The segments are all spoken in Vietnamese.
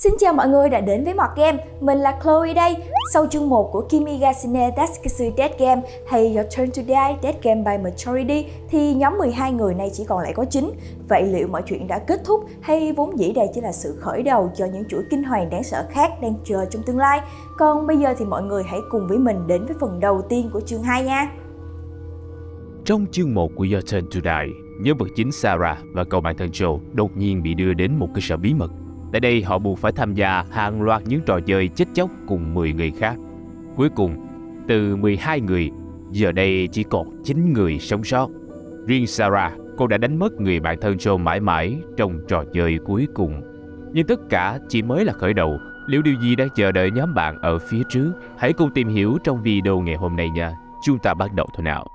Xin chào mọi người đã đến với Mọt Game, mình là Chloe đây. Sau chương 1 của Kimi ga Seine Tatsuki Death Game hay Your Turn to Die Death Game by Maturity thì nhóm 12 người này chỉ còn lại có 9. Vậy liệu mọi chuyện đã kết thúc hay vốn dĩ đây chỉ là sự khởi đầu cho những chuỗi kinh hoàng đáng sợ khác đang chờ trong tương lai? Còn bây giờ thì mọi người hãy cùng với mình đến với phần đầu tiên của chương 2 nha. Trong chương 1 của Your Turn to Die, nhân vật chính Sarah và cậu bạn thân Joe đột nhiên bị đưa đến một cơ sở bí mật. Tại đây họ buộc phải tham gia hàng loạt những trò chơi chết chóc cùng 10 người khác. Cuối cùng, từ 12 người, giờ đây chỉ còn 9 người sống sót. Riêng Sarah, cô đã đánh mất người bạn thân Joe mãi mãi trong trò chơi cuối cùng. Nhưng tất cả chỉ mới là khởi đầu. Liệu điều gì đang chờ đợi nhóm bạn ở phía trước? Hãy cùng tìm hiểu trong video ngày hôm nay nha. Chúng ta bắt đầu thôi nào.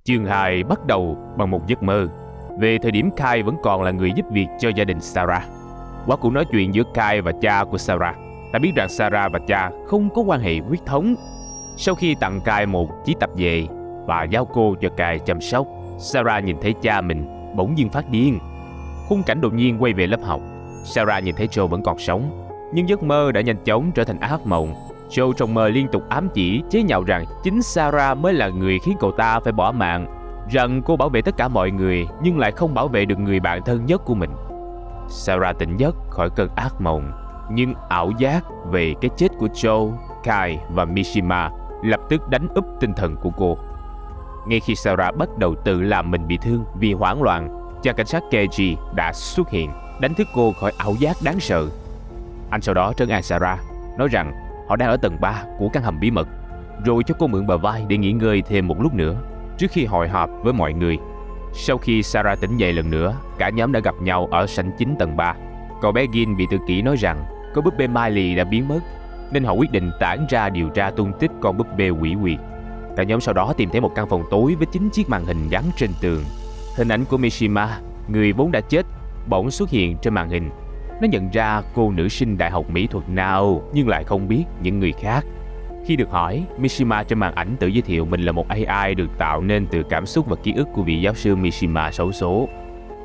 Chương 2 bắt đầu bằng một giấc mơ. Về thời điểm Kai vẫn còn là người giúp việc cho gia đình Sarah. Qua cuộc nói chuyện giữa Kai và cha của Sarah, ta biết rằng Sarah và cha không có quan hệ huyết thống. Sau khi tặng Kai một chiếc tập về và giao cô cho Kai chăm sóc, Sarah nhìn thấy cha mình bỗng dưng phát điên. Khung cảnh đột nhiên quay về lớp học. Sarah nhìn thấy Joe vẫn còn sống, nhưng giấc mơ đã nhanh chóng trở thành ác mộng. Joe trong mơ liên tục ám chỉ, chế nhạo rằng chính Sarah mới là người khiến cậu ta phải bỏ mạng, rằng cô bảo vệ tất cả mọi người nhưng lại không bảo vệ được người bạn thân nhất của mình. Sarah tỉnh giấc khỏi cơn ác mộng, nhưng ảo giác về cái chết của Joe, Kai và Mishima lập tức đánh úp tinh thần của cô. Ngay khi Sarah bắt đầu tự làm mình bị thương vì hoảng loạn, cha cảnh sát Keiji đã xuất hiện, đánh thức cô khỏi ảo giác đáng sợ. Anh sau đó trấn an Sarah, nói rằng họ đang ở tầng 3 của căn hầm bí mật, rồi cho cô mượn bờ vai để nghỉ ngơi thêm một lúc nữa trước khi hội họp với mọi người. Sau khi Sarah tỉnh dậy lần nữa, cả nhóm đã gặp nhau ở sảnh chính tầng 3. Cậu bé Gin bị tự kỷ nói rằng con búp bê Miley đã biến mất, nên họ quyết định tản ra điều tra tung tích con búp bê quỷ quyệt. Cả nhóm sau đó tìm thấy một căn phòng tối với 9 chiếc màn hình gắn trên tường. Hình ảnh của Mishima, người vốn đã chết, bỗng xuất hiện trên màn hình. Nó nhận ra cô nữ sinh đại học mỹ thuật nào nhưng lại không biết những người khác. Khi được hỏi, Mishima trên màn ảnh tự giới thiệu mình là một AI được tạo nên từ cảm xúc và ký ức của vị giáo sư Mishima xấu số.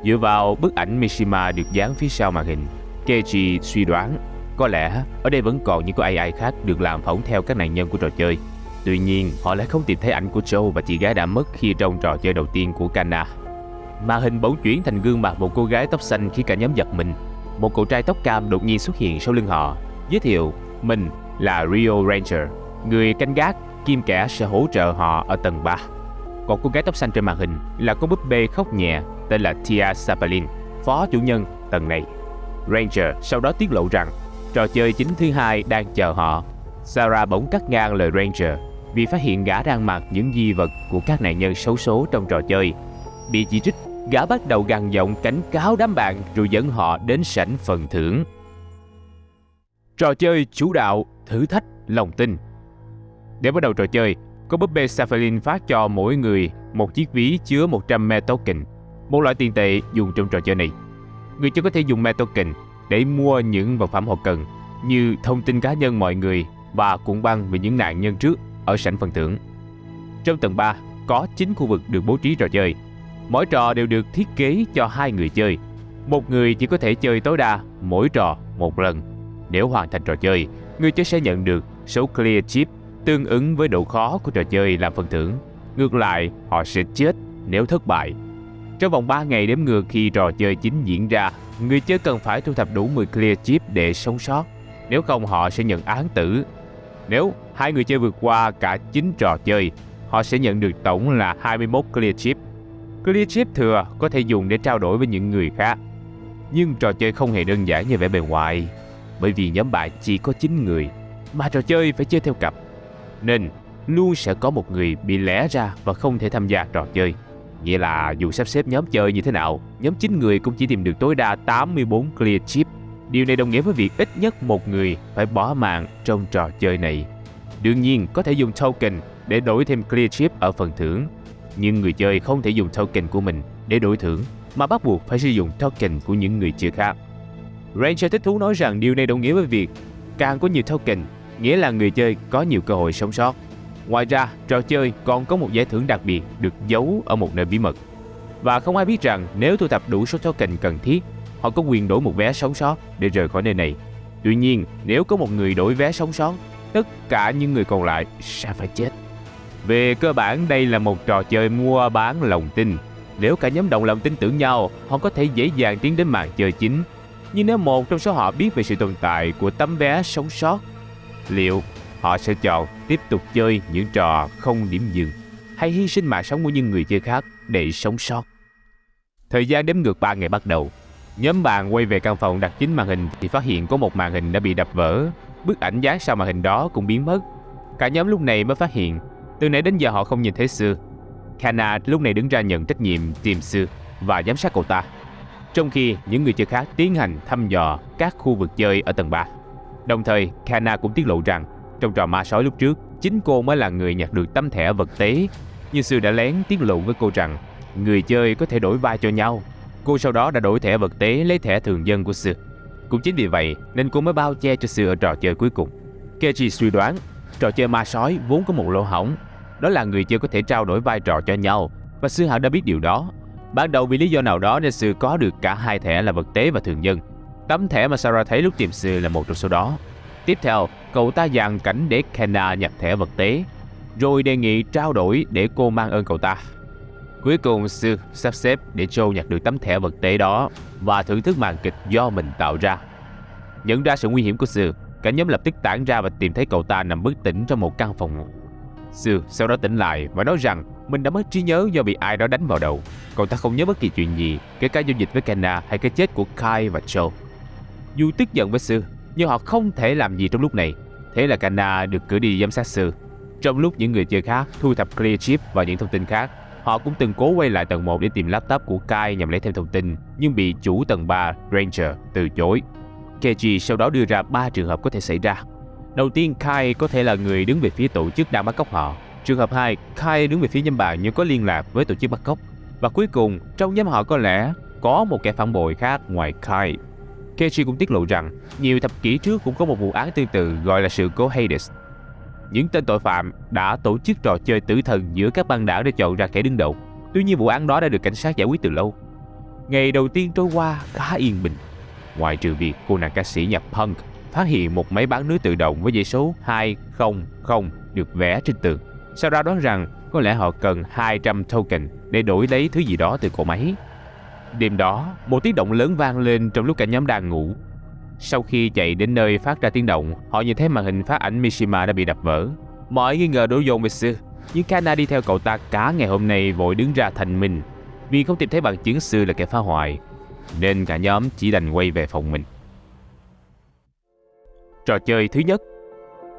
Dựa vào bức ảnh Mishima được dán phía sau màn hình, Keiji suy đoán có lẽ ở đây vẫn còn những AI khác được làm phỏng theo các nạn nhân của trò chơi. Tuy nhiên, họ lại không tìm thấy ảnh của Joe và chị gái đã mất khi trong trò chơi đầu tiên của Kana. Màn hình bỗng chuyển thành gương mặt một cô gái tóc xanh khi cả nhóm giật mình. Một cậu trai tóc cam đột nhiên xuất hiện sau lưng họ, giới thiệu mình là Rio Ranger, người canh gác kiêm kẻ sẽ hỗ trợ họ ở tầng 3. Còn cô gái tóc xanh trên màn hình là con búp bê khóc nhẹ tên là Tia Sapalin, phó chủ nhân tầng này. Ranger sau đó tiết lộ rằng trò chơi chính thứ hai đang chờ họ. Sarah bỗng cắt ngang lời Ranger vì phát hiện gã đang mặc những di vật của các nạn nhân xấu số trong trò chơi. Bị chỉ trích, gã bắt đầu gằn giọng cảnh cáo đám bạn rồi dẫn họ đến sảnh phần thưởng. Trò chơi chủ đạo thử thách lòng tin. Để bắt đầu trò chơi, con búp bê Sapphire phát cho mỗi người một chiếc ví chứa 100 Me Token, một loại tiền tệ dùng trong trò chơi này. Người chơi có thể dùng Me Token để mua những vật phẩm họ cần, như thông tin cá nhân mọi người và cuộn băng về những nạn nhân trước ở sảnh phần thưởng. Trong tầng 3 có 9 khu vực được bố trí trò chơi. Mỗi trò đều được thiết kế cho 2 người chơi. Một người chỉ có thể chơi tối đa mỗi trò một lần. Nếu hoàn thành trò chơi, người chơi sẽ nhận được số clear chip tương ứng với độ khó của trò chơi làm phần thưởng. Ngược lại, họ sẽ chết nếu thất bại. Trong vòng 3 ngày đếm ngược khi trò chơi chính diễn ra, người chơi cần phải thu thập đủ 10 clear chip để sống sót. Nếu không, họ sẽ nhận án tử. Nếu hai người chơi vượt qua cả 9 trò chơi, họ sẽ nhận được tổng là 21 clear chip. Clear chip thừa có thể dùng để trao đổi với những người khác. Nhưng trò chơi không hề đơn giản như vẻ bề ngoài, bởi vì nhóm bạn chỉ có 9 người, mà trò chơi phải chơi theo cặp, nên luôn sẽ có một người bị lẻ ra và không thể tham gia trò chơi. Nghĩa là dù sắp xếp nhóm chơi như thế nào, nhóm 9 người cũng chỉ tìm được tối đa 84 clear chip. Điều này đồng nghĩa với việc ít nhất một người phải bỏ mạng trong trò chơi này. Đương nhiên, có thể dùng token để đổi thêm clear chip ở phần thưởng, nhưng người chơi không thể dùng token của mình để đổi thưởng, mà bắt buộc phải sử dụng token của những người chơi khác. Ranger thích thú nói rằng điều này đồng nghĩa với việc càng có nhiều token, nghĩa là người chơi có nhiều cơ hội sống sót. Ngoài ra, trò chơi còn có một giải thưởng đặc biệt được giấu ở một nơi bí mật. Và không ai biết rằng nếu thu thập đủ số token cần thiết, họ có quyền đổi một vé sống sót để rời khỏi nơi này. Tuy nhiên, nếu có một người đổi vé sống sót, tất cả những người còn lại sẽ phải chết. Về cơ bản, đây là một trò chơi mua bán lòng tin. Nếu cả nhóm đồng lòng tin tưởng nhau, họ có thể dễ dàng tiến đến màn chơi chính. Nhưng nếu một trong số họ biết về sự tồn tại của tấm vé sống sót, liệu họ sẽ chọn tiếp tục chơi những trò không điểm dừng hay hy sinh mạng sống của những người chơi khác để sống sót? Thời gian đếm ngược 3 ngày bắt đầu. Nhóm bạn quay về căn phòng đặt chính màn hình thì phát hiện có một màn hình đã bị đập vỡ. Bức ảnh dán sau màn hình đó cũng biến mất. Cả nhóm lúc này mới phát hiện từ nãy đến giờ họ không nhìn thấy Sue. Kana lúc này đứng ra nhận trách nhiệm tìm Sue và giám sát cậu ta, trong khi những người chơi khác tiến hành thăm dò các khu vực chơi ở tầng 3. Đồng thời, Kana cũng tiết lộ rằng trong trò ma sói lúc trước, chính cô mới là người nhặt được tấm thẻ vật tế. Nhưng Sue đã lén tiết lộ với cô rằng người chơi có thể đổi vai cho nhau. Cô sau đó đã đổi thẻ vật tế lấy thẻ thường dân của Sue. Cũng chính vì vậy nên cô mới bao che cho Sue ở trò chơi cuối cùng. Keiji suy đoán trò chơi ma sói vốn có một lỗ hổng, đó là người chơi có thể trao đổi vai trò cho nhau, và Sue hẳn đã biết điều đó. Ban đầu vì lý do nào đó nên Sue có được cả hai thẻ là vật tế và thường dân. Tấm thẻ mà Sarah thấy lúc tìm Sue là một trong số đó. Tiếp theo, cậu ta dàn cảnh để Kana nhặt thẻ vật tế, rồi đề nghị trao đổi để cô mang ơn cậu ta. Cuối cùng Sue sắp xếp để Joe nhặt được tấm thẻ vật tế đó và thưởng thức màn kịch do mình tạo ra. Nhận ra sự nguy hiểm của Sue, cả nhóm lập tức tản ra và tìm thấy cậu ta nằm bất tỉnh trong một căn phòng ngủ. Sue sau đó tỉnh lại và nói rằng mình đã mất trí nhớ do bị ai đó đánh vào đầu. Cậu ta không nhớ bất kỳ chuyện gì, kể cả giao dịch với Kana hay cái chết của Kai và Joe. Dù tức giận với Sue, nhưng họ không thể làm gì trong lúc này. Thế là Kana được cử đi giám sát Sue. Trong lúc những người chơi khác thu thập clear chip và những thông tin khác, họ cũng từng cố quay lại tầng 1 để tìm laptop của Kai nhằm lấy thêm thông tin, nhưng bị chủ tầng 3 Ranger từ chối. Keiji sau đó đưa ra 3 trường hợp có thể xảy ra. Đầu tiên, Kai có thể là người đứng về phía tổ chức đang bắt cóc họ. Trường hợp 2, Kai đứng về phía nhóm bạn nhưng có liên lạc với tổ chức bắt cóc. Và cuối cùng, trong nhóm họ có lẽ có một kẻ phản bội khác ngoài Kai. Keiji cũng tiết lộ rằng nhiều thập kỷ trước cũng có một vụ án tương tự gọi là sự cố Hades. Những tên tội phạm đã tổ chức trò chơi tử thần giữa các băng đảng để chọn ra kẻ đứng đầu. Tuy nhiên vụ án đó đã được cảnh sát giải quyết từ lâu. Ngày đầu tiên trôi qua khá yên bình, ngoại trừ việc cô nàng ca sĩ nhạc punk phát hiện một máy bán nước tự động với dãy số 200 được vẽ trên tường. Sau đó đoán rằng có lẽ họ cần 200 token để đổi lấy thứ gì đó từ cỗ máy. Đêm đó, một tiếng động lớn vang lên trong lúc cả nhóm đang ngủ. Sau khi chạy đến nơi phát ra tiếng động, họ nhìn thấy màn hình phát ảnh Mishima đã bị đập vỡ. Mọi nghi ngờ đổ dồn về Sue, nhưng Kana đi theo cậu ta cả ngày hôm nay vội đứng ra thanh minh. Vì không tìm thấy bằng chứng Sue là kẻ phá hoại, nên cả nhóm chỉ đành quay về phòng mình. Trò chơi thứ nhất.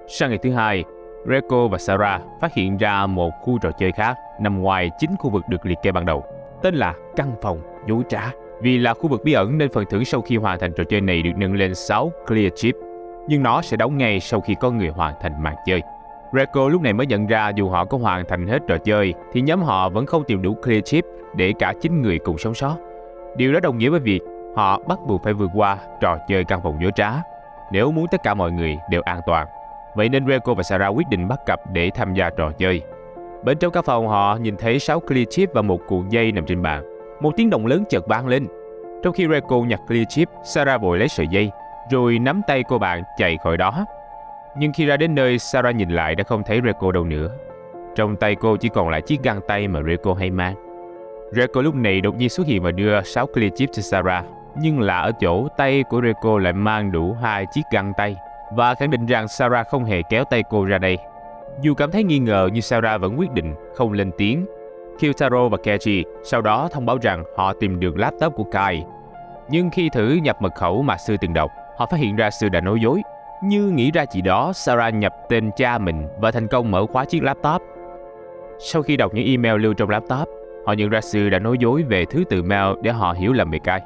Sang ngày thứ hai, Reiko và Sarah phát hiện ra một khu trò chơi khác nằm ngoài chính khu vực được liệt kê ban đầu, tên là căn phòng dối trá. Vì là khu vực bí ẩn nên phần thưởng sau khi hoàn thành trò chơi này được nâng lên 6 clear chip, nhưng nó sẽ đóng ngay sau khi có người hoàn thành màn chơi. Reiko lúc này mới nhận ra dù họ có hoàn thành hết trò chơi thì nhóm họ vẫn không tìm đủ clear chip để cả 9 người cùng sống sót. Điều đó đồng nghĩa với việc họ bắt buộc phải vượt qua trò chơi căn phòng dối trá nếu muốn tất cả mọi người đều an toàn. Vậy nên Reiko và Sarah quyết định bắt cặp để tham gia trò chơi. Bên trong căn phòng họ nhìn thấy 6 clear chip và một cuộn dây nằm trên bàn. Một tiếng động lớn chợt vang lên. Trong khi Reiko nhặt clear chip, Sarah vội lấy sợi dây rồi nắm tay cô bạn chạy khỏi đó. Nhưng khi ra đến nơi, Sarah nhìn lại đã không thấy Reiko đâu nữa. Trong tay cô chỉ còn lại chiếc găng tay mà Reiko hay mang. Reiko lúc này đột nhiên xuất hiện và đưa 6 clear chip cho Sarah. Nhưng lạ ở chỗ tay của Reiko lại mang đủ 2 chiếc găng tay và khẳng định rằng Sarah không hề kéo tay cô ra đây. Dù cảm thấy nghi ngờ nhưng Sarah vẫn quyết định không lên tiếng. Kyutaro và Keiji sau đó thông báo rằng họ tìm được laptop của Kai. Nhưng khi thử nhập mật khẩu mà Sue từng đọc, họ phát hiện ra Sue đã nói dối. Như nghĩ ra gì đó, Sarah nhập tên cha mình và thành công mở khóa chiếc laptop. Sau khi đọc những email lưu trong laptop, họ nhận ra Sue đã nói dối về thứ tự mail để họ hiểu lầm về Kai.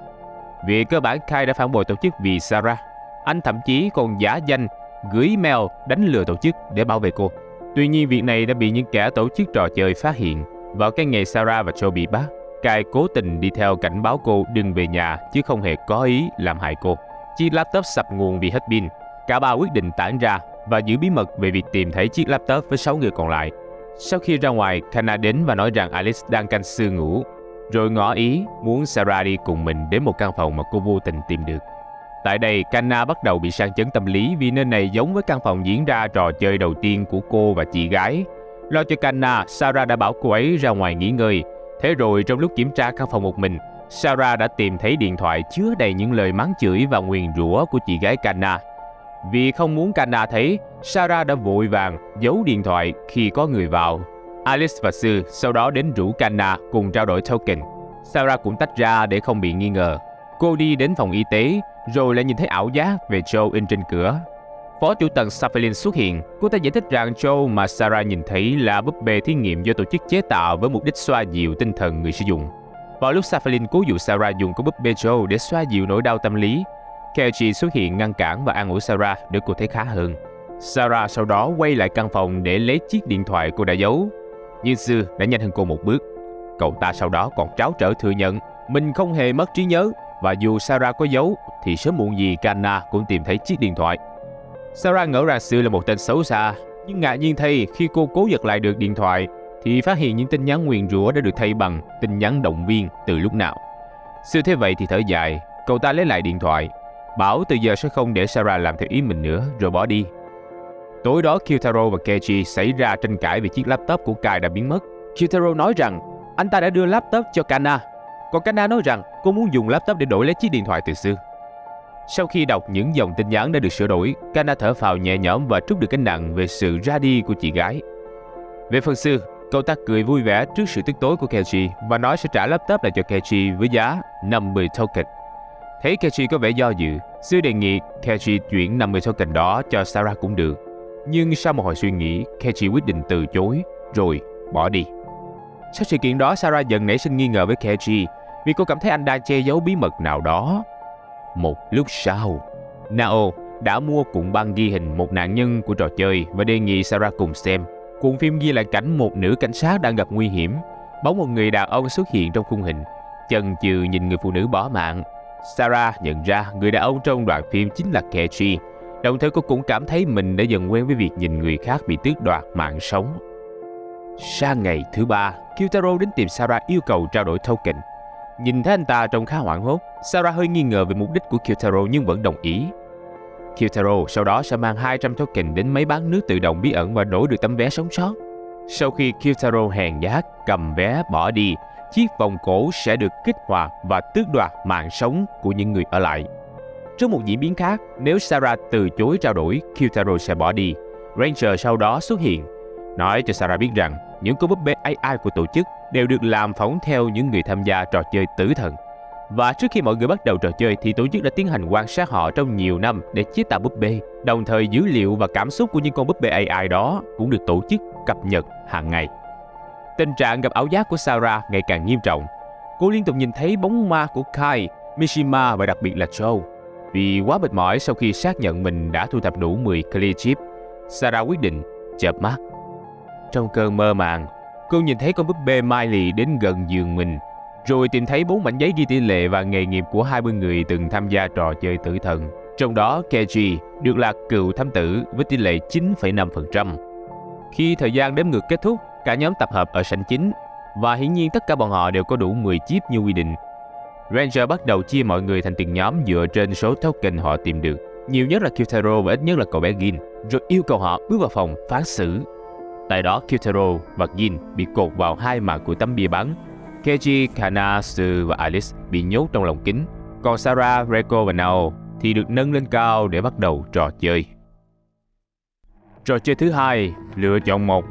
Về cơ bản, Kai đã phản bội tổ chức vì Sarah. Anh thậm chí còn giả danh gửi mail đánh lừa tổ chức để bảo vệ cô. Tuy nhiên việc này đã bị những kẻ tổ chức trò chơi phát hiện. Vào cái ngày Sarah và Joe bị bắt, Kai cố tình đi theo cảnh báo cô đừng về nhà chứ không hề có ý làm hại cô. Chiếc laptop sập nguồn vì hết pin. Cả ba quyết định tản ra và giữ bí mật về việc tìm thấy chiếc laptop với 6 người còn lại. Sau khi ra ngoài, Kana đến và nói rằng Alice đang canh Sue ngủ. rồi ngỏ ý muốn Sarah đi cùng mình đến một căn phòng mà cô vô tình tìm được. Tại đây, Kanna bắt đầu bị sang chấn tâm lý vì nơi này giống với căn phòng diễn ra trò chơi đầu tiên của cô và chị gái. Lo cho Kanna, Sarah đã bảo cô ấy ra ngoài nghỉ ngơi. Thế rồi trong lúc kiểm tra căn phòng một mình, Sarah đã tìm thấy điện thoại chứa đầy những lời mắng chửi và nguyền rủa của chị gái Kanna. Vì không muốn Kanna thấy, Sarah đã vội vàng giấu điện thoại khi có người vào. Alice và Sue sau đó đến rủ Kanna cùng trao đổi token. Sarah cũng tách ra để không bị nghi ngờ. Cô đi đến phòng y tế, rồi lại nhìn thấy ảo giác về Joe in trên cửa. Phó chủ tần Saffelin xuất hiện. Cô ta giải thích rằng Joe mà Sarah nhìn thấy là búp bê thí nghiệm do tổ chức chế tạo với mục đích xoa dịu tinh thần người sử dụng. Vào lúc Saffelin cố dụ Sarah dùng con búp bê Joe để xoa dịu nỗi đau tâm lý, Keiji xuất hiện ngăn cản và an ủi Sarah để cô thấy khá hơn. Sarah sau đó quay lại căn phòng để lấy chiếc điện thoại cô đã giấu. Nhưng Sue đã nhanh hơn cô một bước. Cậu ta sau đó còn tráo trở thừa nhận mình không hề mất trí nhớ, và dù Sarah có giấu thì sớm muộn gì Kanna cũng tìm thấy chiếc điện thoại. Sarah ngỡ rằng Sue là một tên xấu xa, nhưng ngạc nhiên thay khi cô cố giật lại được điện thoại thì phát hiện những tin nhắn nguyền rủa đã được thay bằng tin nhắn động viên từ lúc nào. Sue thấy vậy thì thở dài. Cậu ta lấy lại điện thoại, bảo từ giờ sẽ không để Sarah làm theo ý mình nữa, rồi bỏ đi. Tối đó, Kyutaro và Keiji xảy ra tranh cãi về chiếc laptop của Kai đã biến mất. Kyutaro nói rằng anh ta đã đưa laptop cho Kanna, còn Kanna nói rằng cô muốn dùng laptop để đổi lấy chiếc điện thoại từ Sue. Sau khi đọc những dòng tin nhắn đã được sửa đổi, Kanna thở phào nhẹ nhõm và trút được gánh nặng về sự ra đi của chị gái. Về phần Sue, cậu ta cười vui vẻ trước sự tức tối của Keiji và nói sẽ trả laptop lại cho Keiji với giá 50 token. Thấy Keiji có vẻ do dự, Sue đề nghị Keiji chuyển 50 token đó cho Sarah cũng được. Nhưng sau một hồi suy nghĩ, Keiji quyết định từ chối, rồi bỏ đi. Sau sự kiện đó, Sarah dần nảy sinh nghi ngờ với Keiji vì cô cảm thấy anh đang che giấu bí mật nào đó. Một lúc sau, Nao đã mua cuộn băng ghi hình một nạn nhân của trò chơi và đề nghị Sarah cùng xem. Cuộn phim ghi lại cảnh một nữ cảnh sát đang gặp nguy hiểm. Bỗng một người đàn ông xuất hiện trong khung hình, chần chừ nhìn người phụ nữ bỏ mạng. Sarah nhận ra người đàn ông trong đoạn phim chính là Keiji. Đồng thời cô cũng cảm thấy mình đã dần quen với việc nhìn người khác bị tước đoạt mạng sống. Sang ngày thứ ba, Kyutaro đến tìm Sarah yêu cầu trao đổi token. Nhìn thấy anh ta trông khá hoảng hốt, Sarah hơi nghi ngờ về mục đích của Kyutaro nhưng vẫn đồng ý. Kyutaro sau đó sẽ mang 200 token đến máy bán nước tự động bí ẩn và đổi được tấm vé sống sót. Sau khi Kyutaro hèn nhát cầm vé bỏ đi, chiếc vòng cổ sẽ được kích hoạt và tước đoạt mạng sống của những người ở lại. Trong một diễn biến khác, nếu Sarah từ chối trao đổi, Kyutaro sẽ bỏ đi. Ranger sau đó xuất hiện, nói cho Sarah biết rằng những con búp bê AI của tổ chức đều được làm phỏng theo những người tham gia trò chơi tử thần. Và trước khi mọi người bắt đầu trò chơi thì tổ chức đã tiến hành quan sát họ trong nhiều năm để chế tạo búp bê. Đồng thời dữ liệu và cảm xúc của những con búp bê AI đó cũng được tổ chức cập nhật hàng ngày. Tình trạng gặp ảo giác của Sarah ngày càng nghiêm trọng. Cô liên tục nhìn thấy bóng ma của Kai, Mishima và đặc biệt là Joe. Vì quá mệt mỏi sau khi xác nhận mình đã thu thập đủ 10 clear chip, Sarah quyết định chợp mắt. Trong cơn mơ màng, cô nhìn thấy con búp bê Miley đến gần giường mình, rồi tìm thấy 4 mảnh giấy ghi tỷ lệ và nghề nghiệp của 20 người từng tham gia trò chơi tử thần. Trong đó, Keiji được là cựu thám tử với tỷ lệ 9,5%. Khi thời gian đếm ngược kết thúc, cả nhóm tập hợp ở sảnh chính, và hiển nhiên tất cả bọn họ đều có đủ 10 chip như quy định. Ranger bắt đầu chia mọi người thành từng nhóm dựa trên số token họ tìm được. Nhiều nhất là Kyutaro và ít nhất là cậu bé Gin, rồi yêu cầu họ bước vào phòng phán xử. Tại đó, Kyutaro và Gin bị cột vào 2 mặt của tấm bia bắn. Keiji, Kanna, Sue và Alice bị nhốt trong lồng kính. Còn Sarah, Reiko và Nao thì được nâng lên cao để bắt đầu trò chơi. Trò chơi thứ 2, lựa chọn một.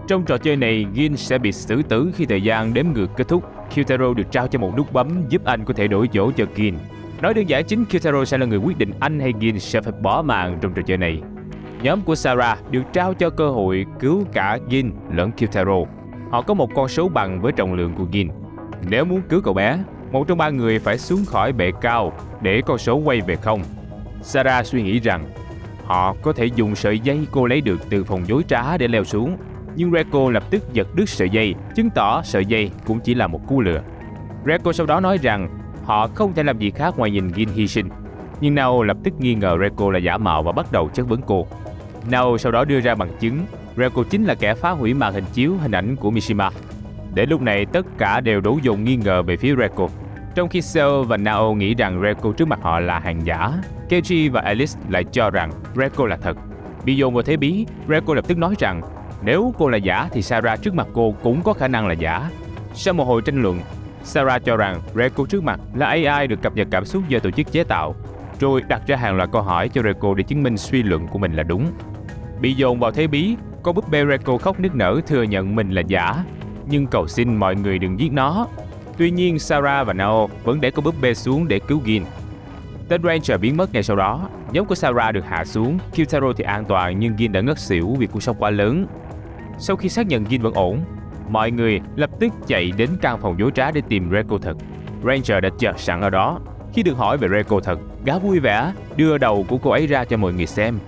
Trong trò chơi này, Gin sẽ bị xử tử khi thời gian đếm ngược kết thúc. Kyutaro được trao cho một nút bấm giúp anh có thể đổi chỗ cho Gin. Nói đơn giản, chính Kyutaro sẽ là người quyết định anh hay Gin sẽ phải bỏ mạng trong trò chơi này. Nhóm của Sarah được trao cho cơ hội cứu cả Gin lẫn Kyutaro. Họ có một con số bằng với trọng lượng của Gin. Nếu muốn cứu cậu bé, một trong 3 người phải xuống khỏi bệ cao để con số quay về không. Sarah suy nghĩ rằng họ có thể dùng sợi dây cô lấy được từ phòng dối trá để leo xuống. Nhưng Reiko lập tức giật đứt sợi dây, chứng tỏ sợi dây cũng chỉ là một cú lừa. Reiko sau đó nói rằng họ không thể làm gì khác ngoài nhìn Gin hy sinh. Nhưng Nao lập tức nghi ngờ Reiko là giả mạo và bắt đầu chất vấn cô. Nao sau đó đưa ra bằng chứng Reiko chính là kẻ phá hủy màn hình chiếu hình ảnh của Mishima. Đến lúc này tất cả đều đổ dồn nghi ngờ về phía Reiko. Trong khi Cell và Nao nghĩ rằng Reiko trước mặt họ là hàng giả, Keiji và Alice lại cho rằng Reiko là thật. Bị dồn vào thế bí, Reiko lập tức nói rằng nếu cô là giả thì Sarah trước mặt cô cũng có khả năng là giả. Sau một hồi tranh luận, Sarah cho rằng Reiko trước mặt là AI được cập nhật cảm xúc do tổ chức chế tạo, rồi đặt ra hàng loạt câu hỏi cho Reiko để chứng minh suy luận của mình là đúng. Bị dồn vào thế bí, con búp bê Reiko khóc nức nở thừa nhận mình là giả, nhưng cầu xin mọi người đừng giết nó. Tuy nhiên, Sarah và Nao vẫn để con búp bê xuống để cứu Gin. Tên Ranger biến mất ngay sau đó. Nhóm của Sarah được hạ xuống, Kyutaro thì an toàn nhưng Gin đã ngất xỉu vì cú sốc quá lớn. Sau khi xác nhận Gin vẫn ổn, mọi người lập tức chạy đến căn phòng dối trá để tìm Reiko thật. Ranger đã chờ sẵn ở đó. Khi được hỏi về Reiko thật, gã vui vẻ đưa đầu của cô ấy ra cho mọi người xem.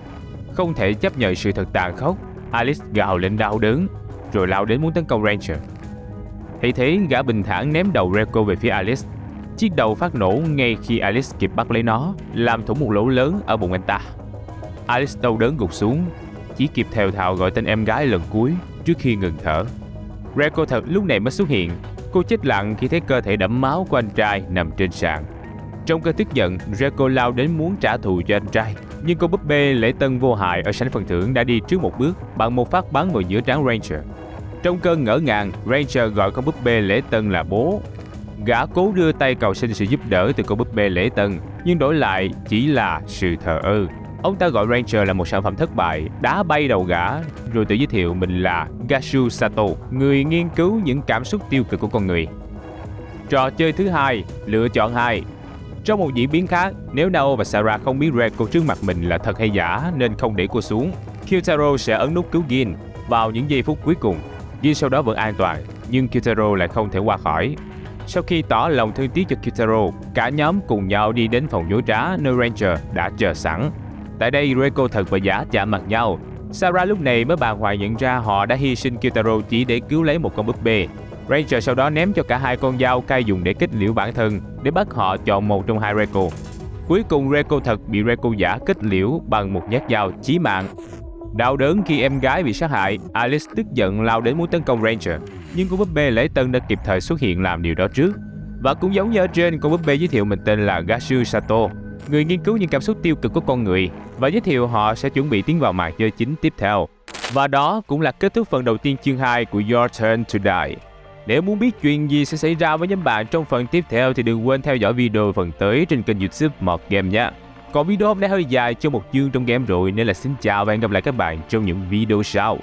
Không thể chấp nhận sự thật tàn khốc, Alice gào lên đau đớn, rồi lao đến muốn tấn công Ranger. Thấy thế, gã bình thản ném đầu Reiko về phía Alice. Chiếc đầu phát nổ ngay khi Alice kịp bắt lấy nó, làm thủng một lỗ lớn ở bụng anh ta. Alice đau đớn gục xuống, chỉ kịp thều thào gọi tên em gái lần cuối trước khi ngừng thở. Reiko thật lúc này mới xuất hiện. Cô chết lặng khi thấy cơ thể đẫm máu của anh trai nằm trên sàn. Trong cơn tức giận, Reiko lao đến muốn trả thù cho anh trai, nhưng con búp bê lễ tân vô hại ở sảnh phần thưởng đã đi trước một bước bằng một phát bắn vào giữa trán Ranger. Trong cơn ngỡ ngàng, Ranger gọi con búp bê lễ tân là bố. Gã cố đưa tay cầu xin sự giúp đỡ từ con búp bê lễ tân, nhưng đổi lại chỉ là sự thờ ơ. Ông ta gọi Ranger là một sản phẩm thất bại, đá bay đầu gã, rồi tự giới thiệu mình là Gashu Sato, người nghiên cứu những cảm xúc tiêu cực của con người. Trò chơi thứ hai, lựa chọn 2. Trong một diễn biến khác, nếu Nao và Sarah không biết Reiko trước mặt mình là thật hay giả nên không để cô xuống, Kyutaro sẽ ấn nút cứu Gin vào những giây phút cuối cùng. Gin sau đó vẫn an toàn, nhưng Kyutaro lại không thể qua khỏi. Sau khi tỏ lòng thương tiếc cho Kyutaro, cả nhóm cùng nhau đi đến phòng dối trá nơi Ranger đã chờ sẵn. Tại đây, Reiko thật và giả chạm mặt nhau. Sarah lúc này mới bàng hoàng nhận ra họ đã hy sinh Kyutaro chỉ để cứu lấy một con búp bê. Ranger sau đó ném cho cả hai con dao cay dùng để kết liễu bản thân, để bắt họ chọn một trong hai Reiko. Cuối cùng Reiko thật bị Reiko giả kết liễu bằng một nhát dao chí mạng. Đau đớn khi em gái bị sát hại, Alice tức giận lao đến muốn tấn công Ranger, nhưng con búp bê lễ tân đã kịp thời xuất hiện làm điều đó trước. Và cũng giống như ở trên, con búp bê giới thiệu mình tên là Gashu Sato, người nghiên cứu những cảm xúc tiêu cực của con người, và giới thiệu họ sẽ chuẩn bị tiến vào màn chơi chính tiếp theo. Và đó cũng là kết thúc phần đầu tiên chương 2 của Your Turn to Die. Nếu muốn biết chuyện gì sẽ xảy ra với nhóm bạn trong phần tiếp theo thì đừng quên theo dõi video phần tới trên kênh YouTube Mọt Game nhé. Còn video hôm nay hơi dài cho một chương trong game rồi, nên là xin chào và hẹn gặp lại các bạn trong những video sau.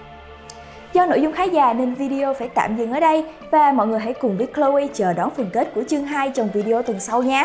Do nội dung khá dài nên video phải tạm dừng ở đây, và mọi người hãy cùng với Chloe chờ đón phần kết của chương 2 trong video tuần sau nha.